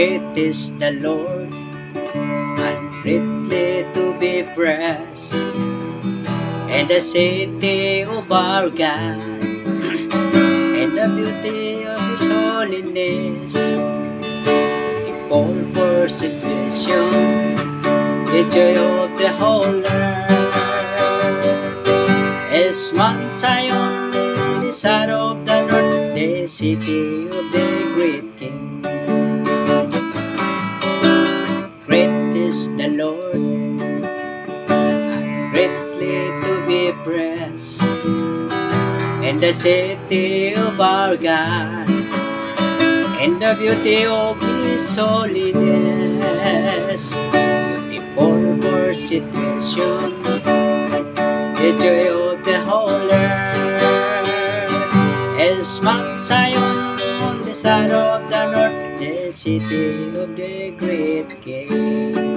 Great is the Lord, and greatly to be praised, and the city of our God, and the beauty of His holiness, beautiful persecution, the joy of the whole earth, is Mount Zion, the side of the north, the city of the great King. Great is the Lord, and greatly to be praised, and the city of our God, and the beauty of His holiness, beautiful persecution, the joy of the whole earth, is Mount Zion on the side of the north, the city of the great King.